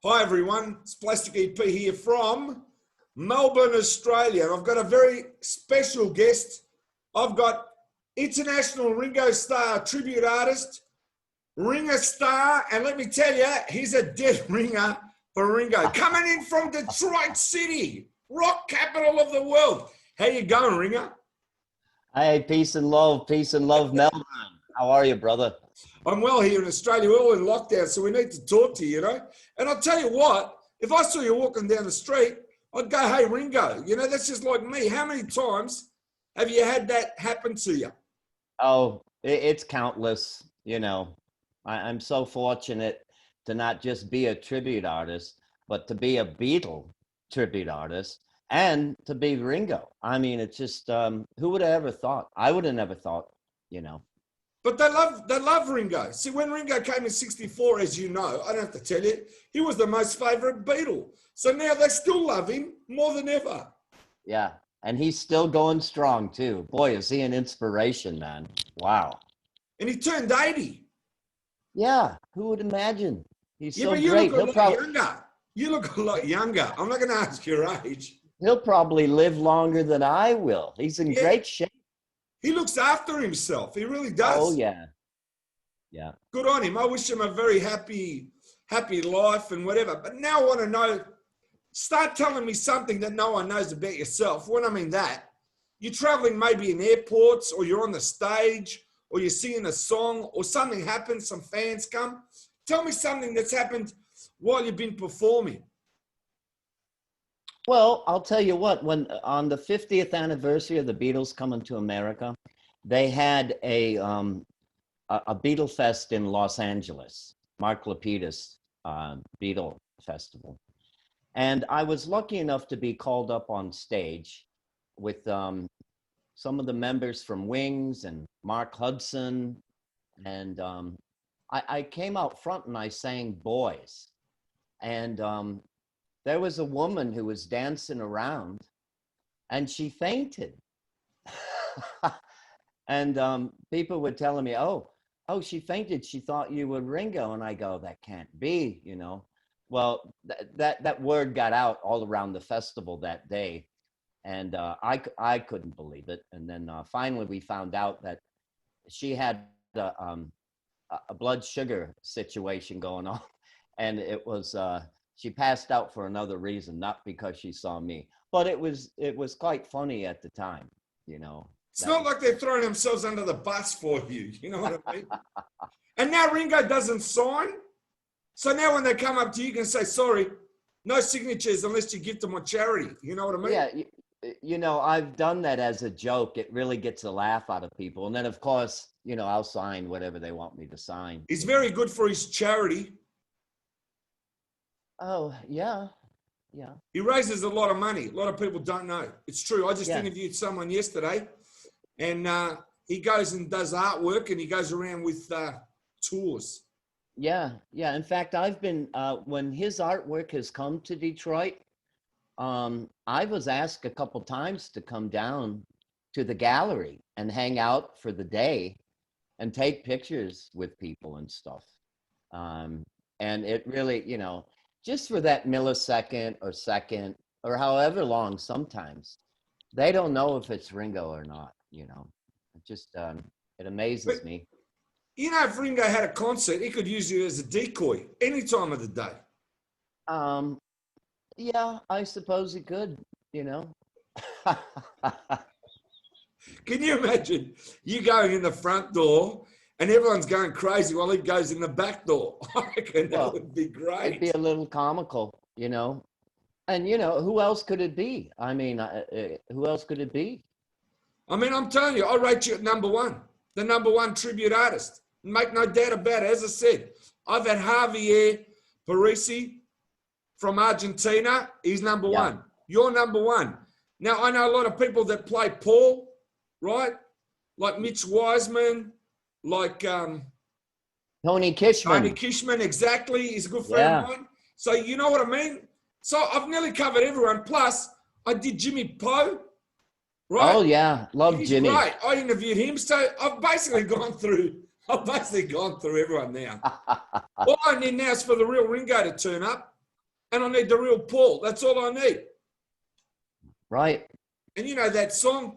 Hi everyone, it's Plastic EP here from Melbourne, Australia. And I've got a very special guest. I've got international Ringo Starr tribute artist, Ringo Starr. And let me tell you, he's a dead ringer for Ringo. Coming in from Detroit City, rock capital of the world. How you going, Ringo? Hey, peace and love, Melbourne. How are you, brother? I'm well here in Australia. We're all in lockdown, so we need to talk to you, And I'll tell you what, if I saw you walking down the street, I'd go, hey, Ringo. That's just like me. How many times have you had that happen to you? Oh, it's countless. I'm so fortunate to not just be a tribute artist, but to be a Beatle tribute artist and to be Ringo. I mean, it's just, who would have ever thought? I would have never thought. But they love Ringo. See, when Ringo came in 64, as you know, I don't have to tell you, he was the most favourite Beatle. So now they still love him more than ever. Yeah, and he's still going strong too. Boy, is he an inspiration, man. Wow. And he turned 80. Yeah, who would imagine? He's so but you great. look a lot younger. You look a lot younger. I'm not going to ask your age. He'll probably live longer than I will. He's in great shape. He looks after himself. He really does. Oh, yeah. Yeah. Good on him. I wish him a very happy life and whatever. But now I want to know, start telling me something that no one knows about yourself. When I mean that, you're traveling maybe in airports or you're on the stage or you're singing a song or something happens, some fans come. Tell me something that's happened while you've been performing. Well, I'll tell you what, when on the 50th anniversary of the Beatles coming to America, they had a Beatle Fest in Los Angeles, Mark Lapidus Beatle Festival. And I was lucky enough to be called up on stage with some of the members from Wings and Mark Hudson. And I came out front and I sang Boys. And there was a woman who was dancing around and she fainted. And people were telling me, oh, she fainted. She thought you were Ringo. And I go, that can't be, Well, that word got out all around the festival that day. And I couldn't believe it. And then finally we found out that she had a blood sugar situation going on. And it was, she passed out for another reason, not because she saw me. But it was quite funny at the time, It's not like they're throwing themselves under the bus for you, you know what I mean? And now Ringo doesn't sign. So now when they come up to you, you can say, sorry, no signatures unless you give them on charity. You know what I mean? Yeah, I've done that as a joke. It really gets a laugh out of people. And then, of course, I'll sign whatever they want me to sign. He's very good for his charity. Oh, yeah. Yeah. He raises a lot of money. A lot of people don't know. It's true. I just interviewed someone yesterday and he goes and does artwork and he goes around with tours. Yeah. Yeah. In fact, I've been, when his artwork has come to Detroit, I was asked a couple times to come down to the gallery and hang out for the day and take pictures with people and stuff. And it really, just for that millisecond or second or however long sometimes, they don't know if it's Ringo or not, It just, it amazes me. If Ringo had a concert, he could use you as a decoy any time of the day. Yeah, I suppose he could, Can you imagine you going in the front door and everyone's going crazy while he goes in the back door? I reckon that would be great. It'd be a little comical, And, who else could it be? I mean, who else could it be? I mean, I'm telling you, I rate you at number one, the number one tribute artist. Make no doubt about it. As I said, I've had Javier Parisi from Argentina. He's number one. You're number one. Now, I know a lot of people that play Paul, right? Like Mitch Wiseman, like Tony Kishman. Tony Kishman, exactly. He's a good friend of mine. So you know what I mean? So I've nearly covered everyone. Plus, I did Jimmy Poe, right? Oh, yeah. Love Jimmy. Right. I interviewed him. So I've basically gone through everyone now. All I need now is for the real Ringo to turn up. and I need the real Paul. That's all I need. Right. And you know that song,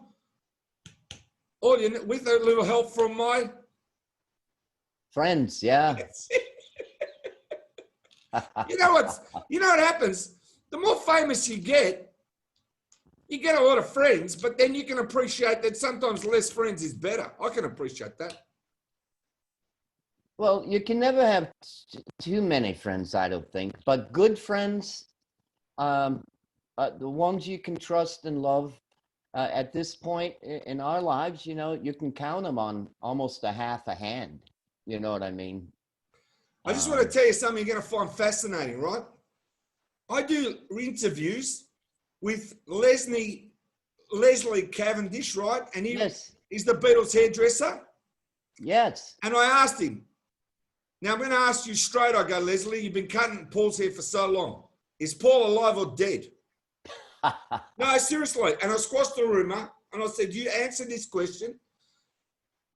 all you with a little help from my Friends, yeah. You know what happens? The more famous you get a lot of friends, but then you can appreciate that sometimes less friends is better. I can appreciate that. Well, you can never have too many friends, I don't think, but good friends, the ones you can trust and love, at this point in our lives, you know, you can count them on almost a half a hand. You know what I mean? I just want to tell you something you're going to find fascinating, right? I do interviews with Leslie Cavendish, right? And he's the Beatles hairdresser. Yes. And I asked him, now I'm going to ask you straight. I go, Leslie, you've been cutting Paul's hair for so long. Is Paul alive or dead? No, seriously. And I squashed the rumor and I said, you answer this question.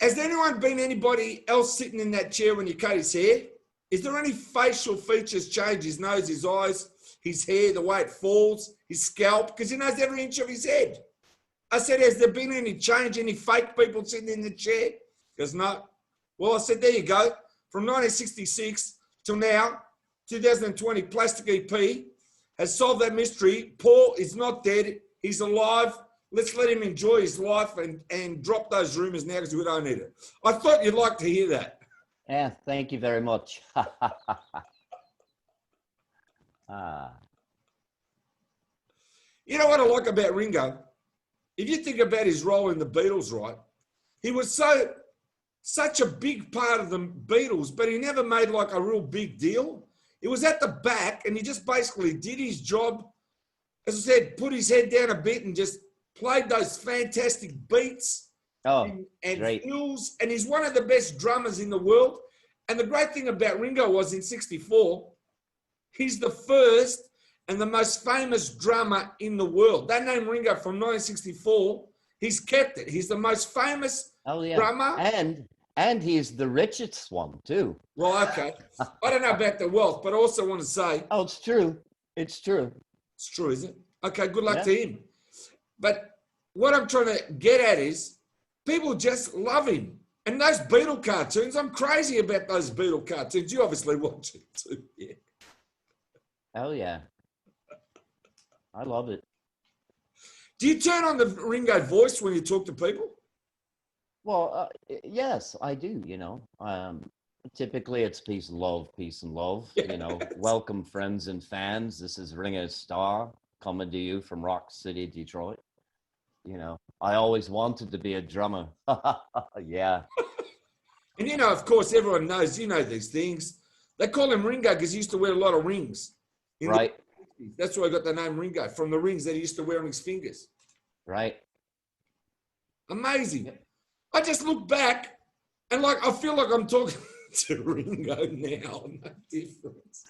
Has there been anybody else sitting in that chair when you cut his hair? Is there any facial features change? His nose, his eyes, his hair, the way it falls, his scalp? Because he knows every inch of his head. I said, has there been any change, any fake people sitting in the chair? He goes, no. Well, I said, there you go. From 1966 till now, 2020, Plastic EP has solved that mystery. Paul is not dead. He's alive. Let's let him enjoy his life and drop those rumors now because we don't need it. I thought you'd like to hear that. Yeah, thank you very much. You know what I like about Ringo? If you think about his role in the Beatles, right? He was such a big part of the Beatles, but he never made like a real big deal. He was at the back and he just basically did his job. As I said, put his head down a bit and just played those fantastic beats and fills. And he's one of the best drummers in the world. And the great thing about Ringo was in 64, he's the first and the most famous drummer in the world. That name Ringo from 1964, he's kept it. He's the most famous drummer. And he's the richest one too. Well, okay. I don't know about the wealth, but I also want to say. Oh, it's true. It's true. It's true, is it? Okay, good luck to him. But what I'm trying to get at is people just love him. And those Beatle cartoons, I'm crazy about those Beatle cartoons. You obviously watch it too. Yeah. Oh, yeah. I love it. Do you turn on the Ringo voice when you talk to people? Well, yes, I do, you know. Typically, it's peace and love, yes. You know, welcome friends and fans. This is Ringo Starr coming to you from Rock City, Detroit. You know, I always wanted to be a drummer. Yeah. And, you know, of course, everyone knows, you know these things. They call him Ringo because he used to wear a lot of rings. Right. That's why I got the name Ringo, from the rings that he used to wear on his fingers. Right. Amazing. I just look back and like I feel like I'm talking to Ringo now. No difference.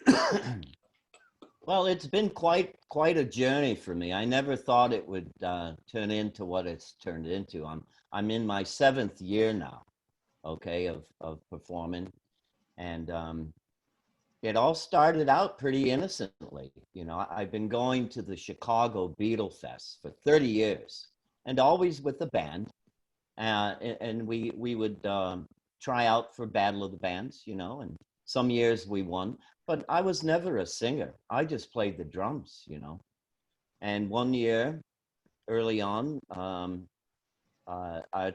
Well, it's been quite a journey for me. I never thought it would turn into what it's turned into. I'm in my 7th year now, okay, of performing, and it all started out pretty innocently. You know, I've been going to the Chicago Beatle Fest for 30 years, and always with the band. And we would try out for Battle of the Bands, you know, and some years we won, but I was never a singer. I just played the drums, you know. And one year, early on, our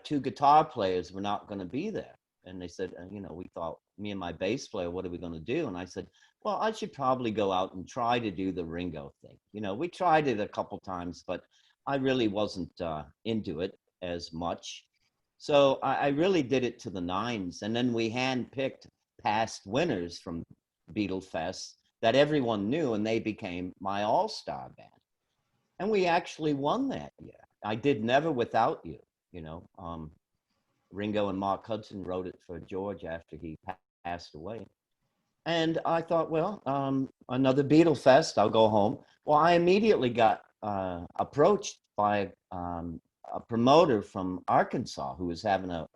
2 guitar players were not going to be there. And they said, you know, we thought, me and my bass player, what are we going to do? And I said, well, I should probably go out and try to do the Ringo thing. You know, we tried it a couple times, but I really wasn't into it as much. So I really did it to the nines. And then we handpicked past winners from Beatle Fest that everyone knew, and they became my all-star band. And we actually won that year. I did Never Without You, you know. Ringo and Mark Hudson wrote it for George after he passed away. And I thought, well, another Beatle Fest, I'll go home. Well, I immediately got approached by a promoter from Arkansas who was having a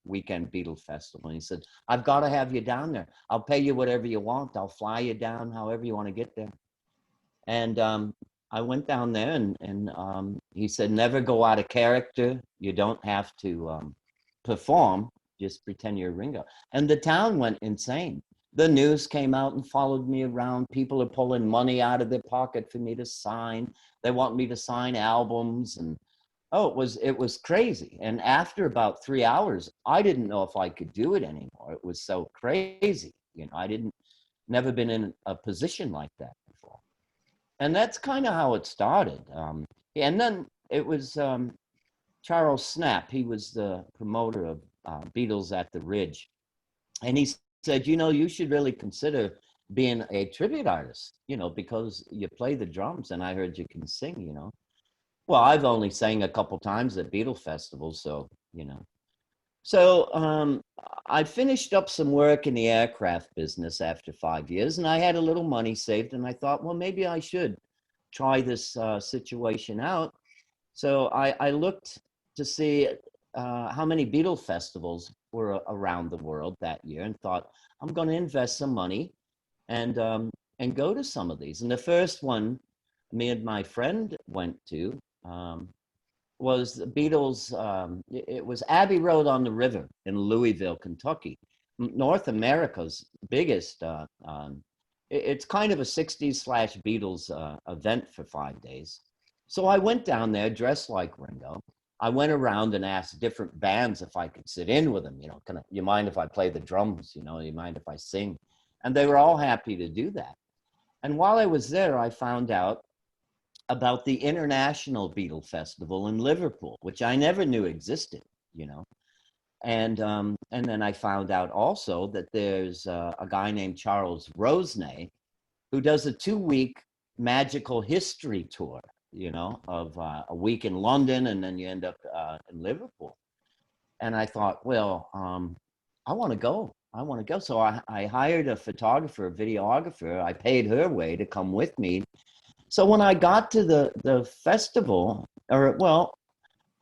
weekend Beatle festival. And he said, I've got to have you down there. I'll pay you whatever you want. I'll fly you down however you want to get there. And I went down there, and he said, never go out of character. You don't have to perform, just pretend you're Ringo. And the town went insane. The news came out and followed me around. People are pulling money out of their pocket for me to sign. They want me to sign albums, and oh, it was crazy. And after about 3 hours, I didn't know if I could do it anymore. It was so crazy. I didn't never been in a position like that before. And that's kind of how it started. And then it was Charles Snap. He was the promoter of Beatles at the Ridge. And he said, you should really consider being a tribute artist, because you play the drums and I heard you can sing. Well, I've only sang a couple times at Beatle festivals, so. So I finished up some work in the aircraft business after 5 years, and I had a little money saved, and I thought, well, maybe I should try this situation out. So I looked to see how many Beatle festivals were around the world that year, and thought, I'm going to invest some money and go to some of these. And the first one me and my friend went to was the Beatles. It was Abbey Road on the River in Louisville, Kentucky, North America's biggest. It's kind of a 60s / Beatles event for 5 days. So I went down there dressed like Ringo. I went around and asked different bands if I could sit in with them. You mind if I play the drums? You mind if I sing? And they were all happy to do that. And while I was there, I found out about the International Beatle Festival in Liverpool, which I never knew existed, you know. And then I found out also that there's a guy named Charles Rosenay who does a 2-week magical history tour, of a week in London, and then you end up in Liverpool. And I thought, well, I want to go. I want to go. So I hired a photographer, a videographer. I paid her way to come with me. So when I got to the festival,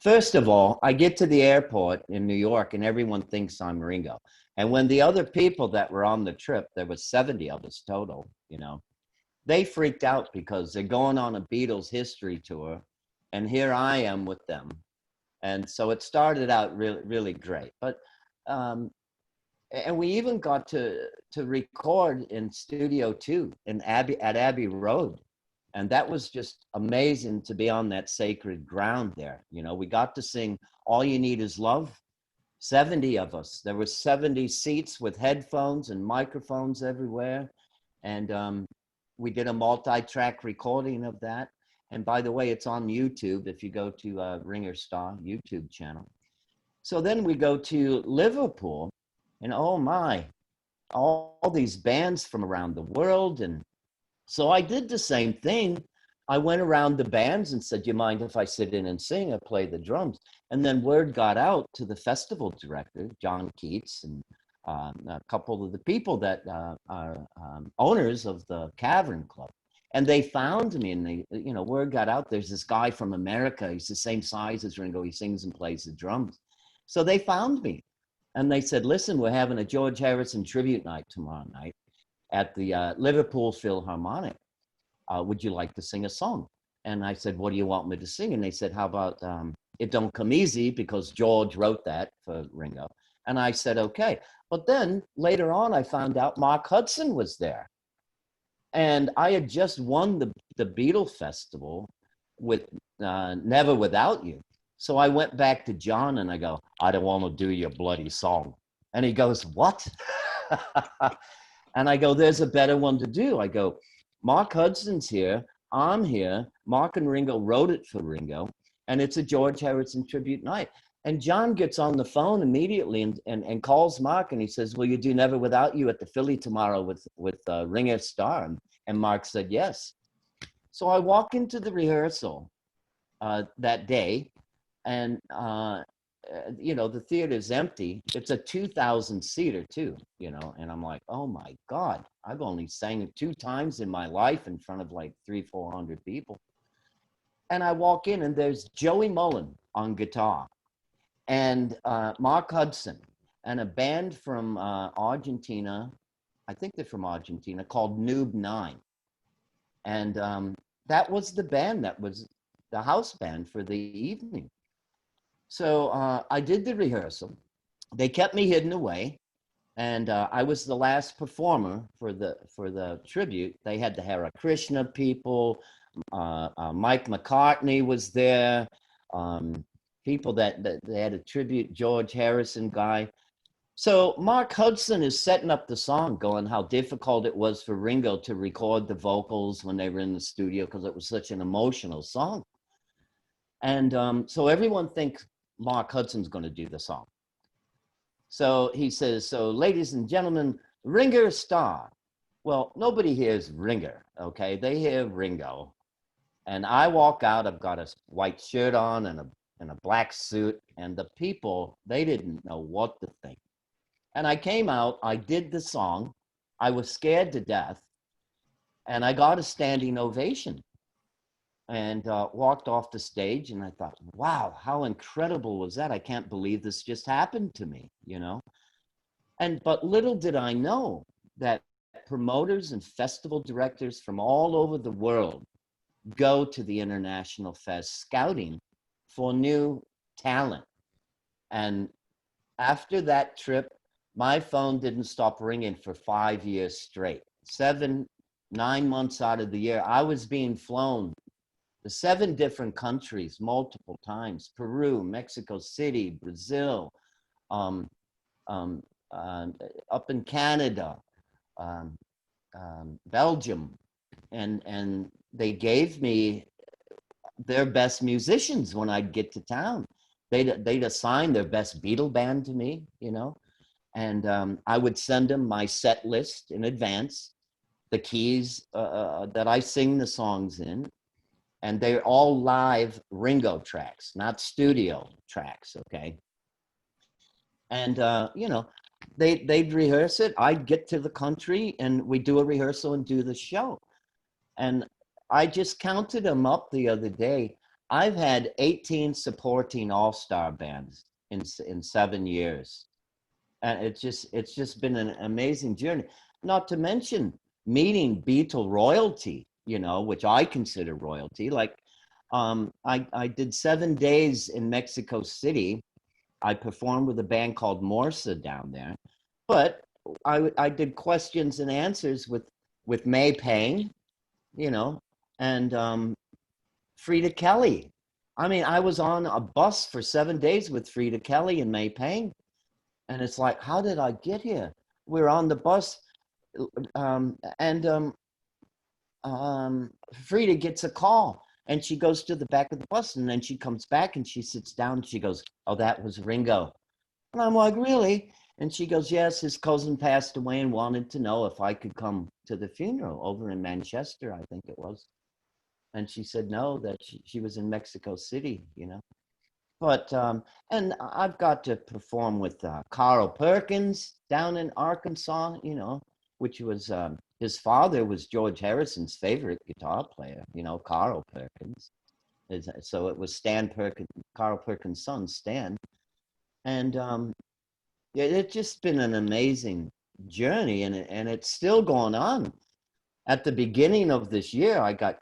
first of all, I get to the airport in New York and everyone thinks I'm Ringo. And when the other people that were on the trip, there was 70 of us total, they freaked out because they're going on a Beatles history tour and here I am with them. And so it started out really, really great. But and we even got to record in Studio 2 at Abbey Road. And that was just amazing to be on that sacred ground there. We got to sing All You Need Is Love, 70 of us. There were 70 seats with headphones and microphones everywhere. And we did a multi-track recording of that. And by the way, it's on YouTube if you go to Ringer Starr YouTube channel. So then we go to Liverpool, and oh my, all these bands from around the world. And so I did the same thing. I went around the bands and said, you mind if I sit in and sing? I play the drums. And then word got out to the festival director, John Keats, and a couple of the people that are owners of the Cavern Club. And they found me, and word got out, there's this guy from America. He's the same size as Ringo. He sings and plays the drums. So they found me. And they said, listen, we're having a George Harrison tribute night tomorrow night at the Liverpool Philharmonic. Would you like to sing a song? And I said, what do you want me to sing? And they said, how about It Don't Come Easy, because George wrote that for Ringo. And I said, okay. But then later on, I found out Mark Hudson was there. And I had just won the Beatle Festival with Never Without You. So I went back to John and I go, I don't want to do your bloody song. And he goes, what? And I go, there's a better one to do. I go, Mark Hudson's here. I'm here. Mark and Ringo wrote it for Ringo. And it's a George Harrison tribute night. And John gets on the phone immediately and calls Mark and he says, will you do Never Without You at the Philly tomorrow with Ringo Starr? And Mark said, yes. So I walk into the rehearsal that day and, the theater's empty. It's a 2,000 seater too, and I'm like, oh my God, I've only sang it 2 times in my life in front of like 300-400 people. And I walk in and there's Joey Mullen on guitar and Mark Hudson and a band from Argentina. I think they're from Argentina called Noob 9. And that was the band, that was the house band for the evening. So I did the rehearsal. They kept me hidden away, and I was the last performer for the tribute. They had the Hare Krishna people. Mike McCartney was there. People that they had a tribute, George Harrison guy. So Mark Hudson is setting up the song, going how difficult it was for Ringo to record the vocals when they were in the studio because it was such an emotional song. And so everyone thinks Mark Hudson's going to do the song. So he says, so ladies and gentlemen, Ringo Starr. Well, nobody hears Ringo, okay? They hear Ringo. And I walk out, I've got a white shirt on and a black suit, and the people, they didn't know what to think. And I came out, I did the song, I was scared to death, and I got a standing ovation and walked off the stage, and I thought, wow, how incredible was that? I can't believe this just happened to me, you know? But little did I know that promoters and festival directors from all over the world go to the International Fest scouting for new talent. And after that trip, my phone didn't stop ringing for 5 years straight. 7, 9 months out of the year, I was being flown to 7 different countries multiple times: Peru, Mexico City, Brazil, up in Canada, Belgium, and they gave me their best musicians when I'd get to town. They'd assign their best Beatle band to me, you know, and I would send them my set list in advance, the keys that I sing the songs in, and they're all live Ringo tracks, not studio tracks, okay? And you know, they'd rehearse it. I'd get to the country, and we'd do a rehearsal and do the show. And I just counted them up the other day. I've had 18 supporting all-star bands in 7 years. And it's just been an amazing journey. Not to mention meeting Beatle royalty, you know, which I consider royalty. Like I did 7 days in Mexico City. I performed with a band called Morsa down there. But I did questions and answers with May Pang, you know, and Frida Kelly. I mean, I was on a bus for 7 days with Frida Kelly and May Pang. And it's like, how did I get here? We're on the bus, and Frida gets a call, and she goes to the back of the bus, and then she comes back and she sits down and she goes, oh, that was Ringo. And I'm like, really? And she goes, yes, his cousin passed away and wanted to know if I could come to the funeral over in Manchester, I think it was. And she said no, that she was in Mexico City, you know. But, and I've got to perform with Carl Perkins down in Arkansas, you know, which was, his father was George Harrison's favorite guitar player, you know, Carl Perkins. So it was Stan Perkins, Carl Perkins' son, Stan. And yeah, it's just been an amazing journey, and it's still going on. At the beginning of this year, I got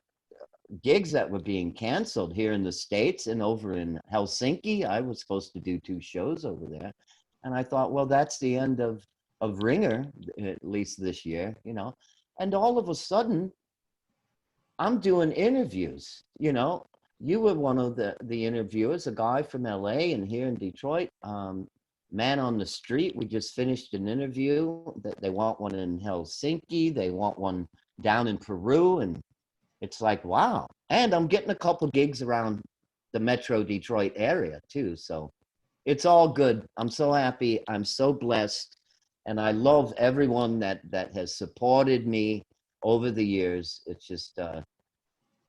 gigs that were being canceled here in the States and over in Helsinki. I was supposed to do 2 shows over there. And I thought, well, that's the end of Ringer, at least this year, you know. And all of a sudden, I'm doing interviews, you know. You were one of the interviewers, a guy from LA and here in Detroit, man on the street. We just finished an interview that they want one in Helsinki. They want one down in Peru, and it's like, wow. And I'm getting a couple gigs around the Metro Detroit area too. So it's all good. I'm so happy. I'm so blessed. And I love everyone that has supported me over the years. It's just,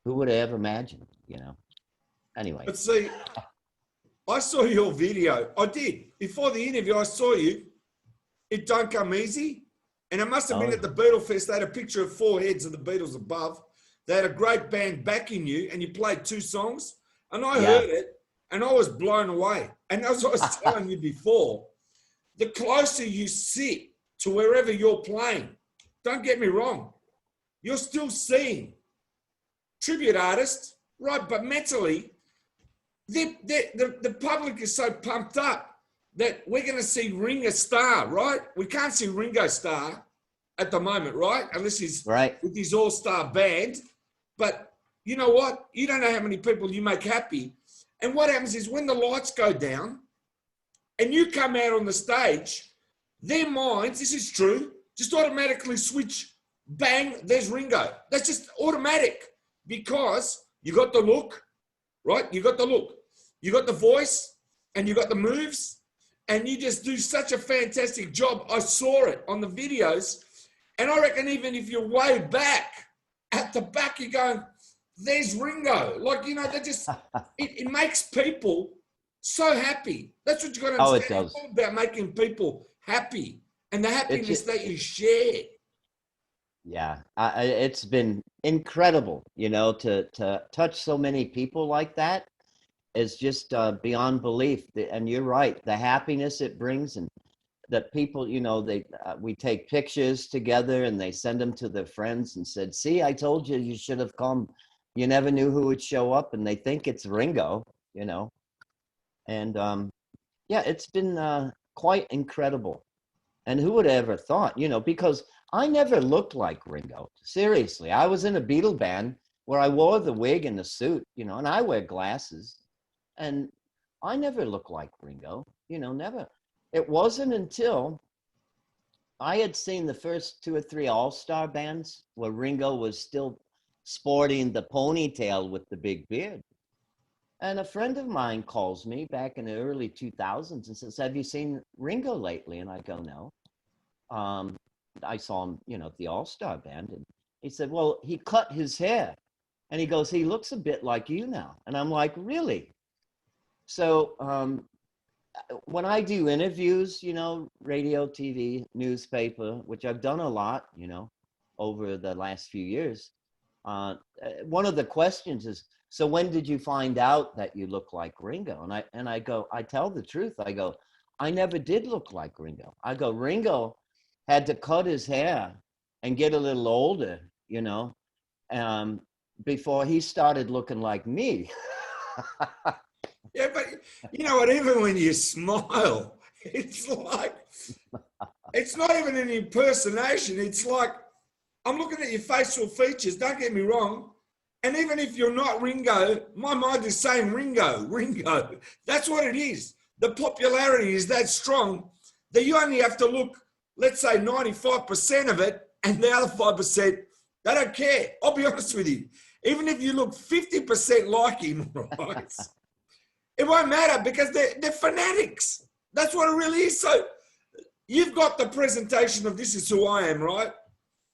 who would have ever imagined, you know? Anyway. But see, I saw your video. I did. Before the interview, I saw you. It don't come easy. And it must have been at the Beatle Fest. They had a picture of 4 heads of the Beatles above. They had a great band backing you, and you played 2 songs. And I heard it, and I was blown away. And as I was telling you before, the closer you sit to wherever you're playing, don't get me wrong, you're still seeing tribute artist, right? But mentally, the public is so pumped up that we're going to see Ringo Starr, right? We can't see Ringo Starr at the moment, right? Unless he's Right. with his all-star band. But you know what? You don't know how many people you make happy. And what happens is when the lights go down and you come out on the stage, their minds, this is true, just automatically switch, bang, there's Ringo. That's just automatic because you got the look, right? You got the look, you got the voice, and you got the moves, and you just do such a fantastic job. I saw it on the videos, and I reckon even if you're way back, at the back, you're going, there's Ringo. Like, you know, that just, it makes people so happy. That's what you got to Oh, understand. it does. It's all about making people happy and the happiness that you share. Yeah, it's been incredible, you know, to touch so many people like that is just beyond belief. And you're right, the happiness it brings, and that people, you know, they we take pictures together and they send them to their friends and said, "See, I told you you should have come. You never knew who would show up," and they think it's Ringo, you know. And yeah, it's been quite incredible. And who would have ever thought, you know, because I never looked like Ringo. Seriously, I was in a Beatle band where I wore the wig and the suit, you know, and I wear glasses. And I never looked like Ringo, you know, never. It wasn't until I had seen the first two or three all-star bands where Ringo was still sporting the ponytail with the big beard. And a friend of mine calls me back in the early 2000s and says, "Have you seen Ringo lately?" And I go, "No." Um, I saw him, you know, at the All-Star band. And he said, "Well, he cut his hair." And he goes, "He looks a bit like you now." And I'm like, "Really?" So when I do interviews, you know, radio, TV, newspaper, which I've done a lot, you know, over the last few years, one of the questions is, "So when did you find out that you look like Ringo?" And I go, I tell the truth. I go, "I never did look like Ringo." I go, "Ringo had to cut his hair and get a little older, you know, um, before he started looking like me." Yeah, but you know what? Even when you smile, it's like, it's not even an impersonation. It's like, I'm looking at your facial features, don't get me wrong. And even if you're not Ringo, my mind is saying Ringo, Ringo. That's what it is. The popularity is that strong that you only have to look, let's say 95% of it, and the other 5%, they don't care. I'll be honest with you. Even if you look 50% like him, right? It won't matter because they're fanatics. That's what it really is. So you've got the presentation of this is who I am, right?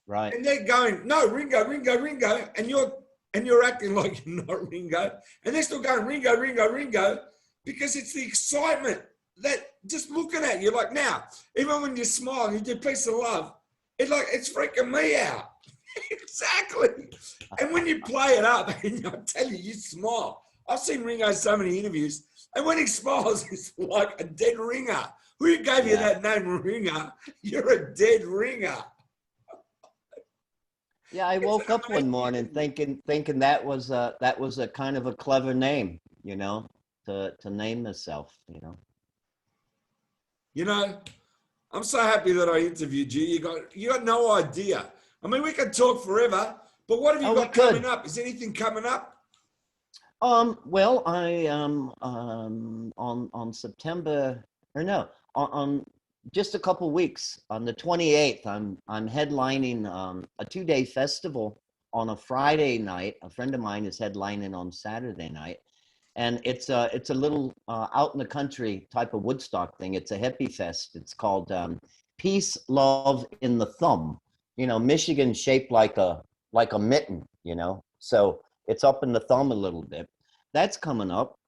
Right. And they're going, "No, Ringo, Ringo, Ringo," and you're acting like you're not Ringo, and they're still going Ringo, Ringo, Ringo, because it's the excitement that just looking at you. Like now, even when you smile and you do peace and love, it's freaking me out. Exactly. And when you play it up, and I tell you, you smile. I've seen Ringo so many interviews, and when he smiles, it's like a dead ringer. Who gave you that name, Ringer? You're a dead ringer. Yeah, I woke up one morning thinking that was a kind of a clever name, you know, to name myself, you know. You know, I'm so happy that I interviewed you. You got no idea. I mean, we could talk forever, but what have you Oh, we got coming could. up? Is anything coming up? Well, I on September, or no, on just a couple weeks, on the 28th, I'm headlining a 2-day festival on a Friday night. A friend of mine is headlining on Saturday night, and it's a little out in the country type of Woodstock thing. It's a hippie fest. It's called Peace, Love in the Thumb. You know, Michigan shaped like a mitten. You know, so it's up in the thumb a little bit. That's coming up.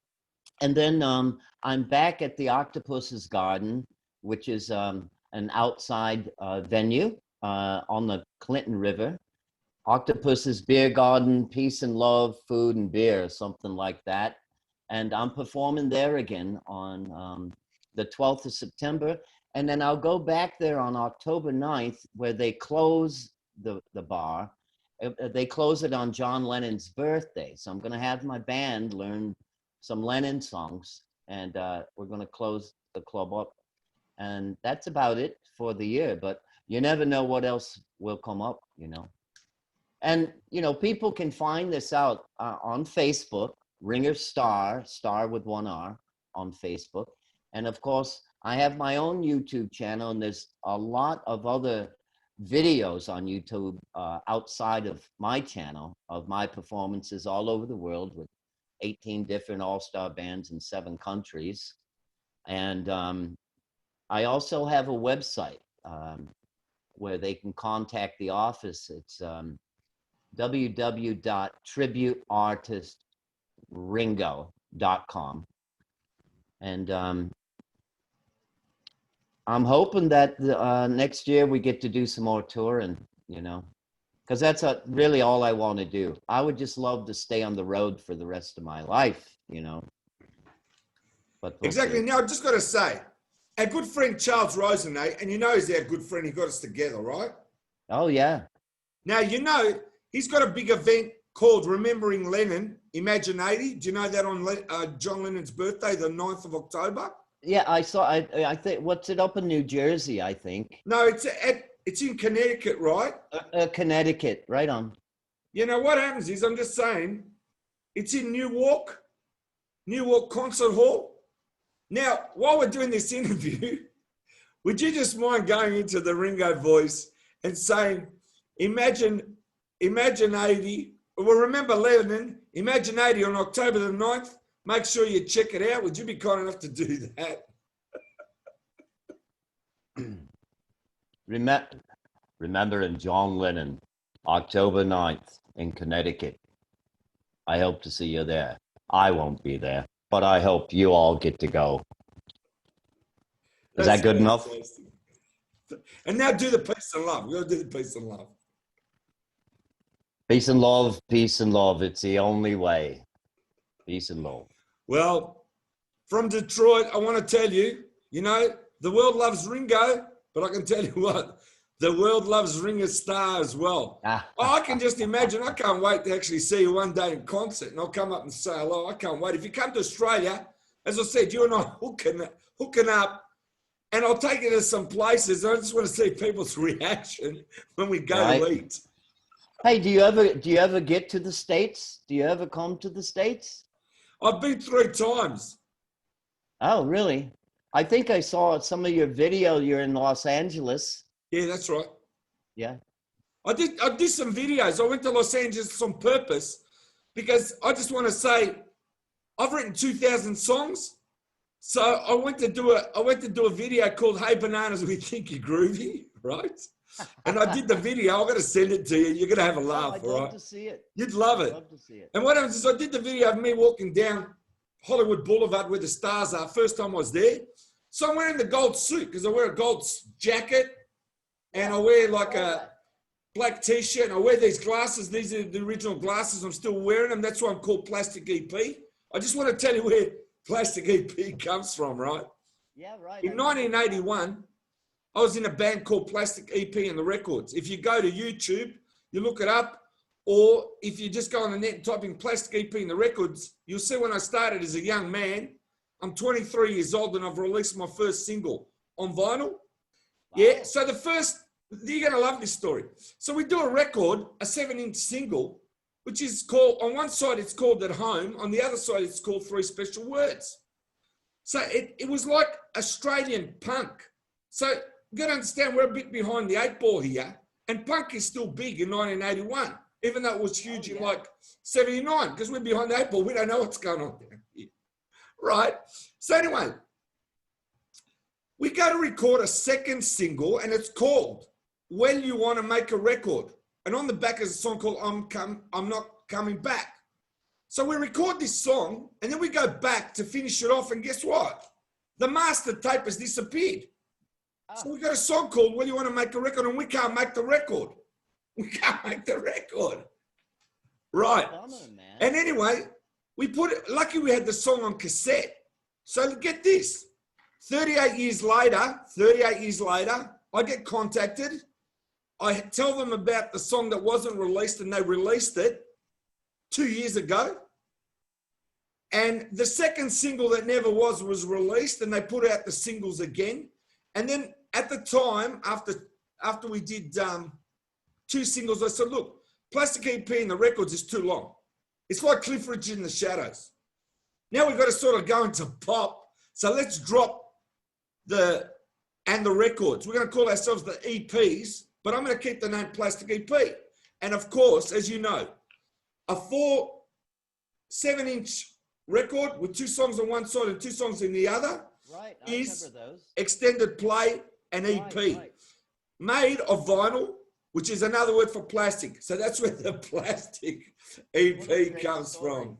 And then I'm back at the Octopus's Garden, which is an outside venue on the Clinton River. Octopus's Beer Garden, Peace and Love, Food and Beer, something like that. And I'm performing there again on the 12th of September. And then I'll go back there on October 9th, where they close the bar. They close it on John Lennon's birthday. So I'm going to have my band learn some Lennon songs, and we're going to close the club up. And that's about it for the year. But you never know what else will come up, you know. And, you know, people can find this out on Facebook, Ringer Starr, Starr with one R on Facebook. And of course, I have my own YouTube channel, and there's a lot of other videos on YouTube outside of my channel of my performances all over the world with 18 different all-star bands in 7 countries. And I also have a website where they can contact the office. It's www.tributeartistringo.com. And I'm hoping that next year we get to do some more touring, you know, because that's really all I want to do. I would just love to stay on the road for the rest of my life, you know. But we'll Exactly. see. Now, I've just got to say, our good friend Charles Rosen, and you know he's our good friend. He got us together, right? Oh, yeah. Now, you know, he's got a big event called Remembering Lennon, Imagine 80. Do you know that on John Lennon's birthday, the 9th of October? Yeah, I saw. I think, what's it up in New Jersey? I think. No, it's in Connecticut, right? Connecticut, right on. You know what happens is, I'm just saying, it's in Newark Concert Hall. Now, while we're doing this interview, would you just mind going into the Ringo voice and saying, Imagine 80. Well, remember Lennon, Imagine 80 on October the 9th. Make sure you check it out. Would you be kind enough to do that? Remembering John Lennon, October 9th in Connecticut. I hope to see you there. I won't be there, but I hope you all get to go. Is that good enough? And now do the peace and love. We're going to do the peace and love. Peace and love, peace and love. It's the only way. Peace and love. Well, from Detroit, I want to tell you, you know, the world loves Ringo, but I can tell you what, the world loves Ringo Starr as well. I can just imagine. I can't wait to actually see you one day in concert, and I'll come up and say hello. I can't wait. If you come to Australia, as I said, you and I hooking up, and I'll take you to some places. I just want to see people's reaction when we go to eat. Hey, do you ever get to the States? Do you ever come to the States? I've been 3 times. Oh, really? I think I saw some of your video. You're in Los Angeles. Yeah, that's right. Yeah. I did some videos. I went to Los Angeles on purpose because I just want to say I've written 2,000 songs. So I went to do a video called Hey Bananas, We Think You're Groovy, right? And I did the video. I'm going to send it to you. You're going to have a laugh, I'd love to see it. You'd love it. I'd love to see it. And what happens is I did the video of me walking down Hollywood Boulevard where the stars are. First time I was there. So I'm wearing the gold suit because I wear a gold jacket and I wear like a black T-shirt and I wear these glasses. These are the original glasses. I'm still wearing them. That's why I'm called Plastic EP. I just want to tell you where Plastic EP comes from, right? Yeah, right. In 1981, I was in a band called Plastic EP and the Records. If you go to YouTube, you look it up, or if you just go on the net and type in Plastic EP and the Records, you'll see when I started as a young man. I'm 23 years old and I've released my first single on vinyl. Wow. Yeah, so you're going to love this story. So we do a record, a 7-inch single, which is called, on one side it's called At Home, on the other side it's called 3 Special Words. So it was like Australian punk. So you got to understand we're a bit behind the 8 ball here, and punk is still big in 1981, even though it was huge in like 79, because we're behind the 8 ball. We don't know what's going on down here. Right? So anyway, we go to record a second single, and it's called When You Want to Make a Record. And on the back is a song called I'm Not Coming Back. So we record this song, and then we go back to finish it off, and guess what? The master tape has disappeared. So we got a song called When You Want to Make a Record, and we can't make the record. We can't make the record. Right. And anyway, we put it, lucky we had the song on cassette. So get this, 38 years later, I get contacted. I tell them about the song that wasn't released, and they released it 2 years ago. And the second single that never was released, and they put out the singles again. And then at the time, after we did 2 singles, I said, look, Plastic EP and the records is too long. It's like Cliff Richard in the Shadows. Now we've got to sort of go into pop. So let's drop the records. We're going to call ourselves the EPs, but I'm going to keep the name Plastic EP. And of course, as you know, a 7-inch record with 2 songs on one side and 2 songs in the other, right, is remember those. extended play and EP. Right. Made of vinyl, which is another word for plastic. So that's where the Plastic EP comes from.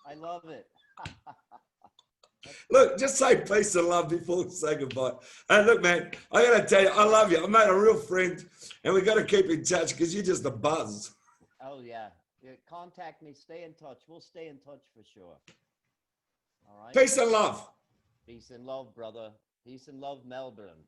I love it. Look, just say peace and love before we say goodbye. Hey, look, man, I got to tell you, I love you. I made a real friend, and we got to keep in touch because you're just a buzz. Oh, yeah. Contact me. Stay in touch. We'll stay in touch for sure. All right. Peace and love. Peace and love, brother. Peace and love, Melbourne.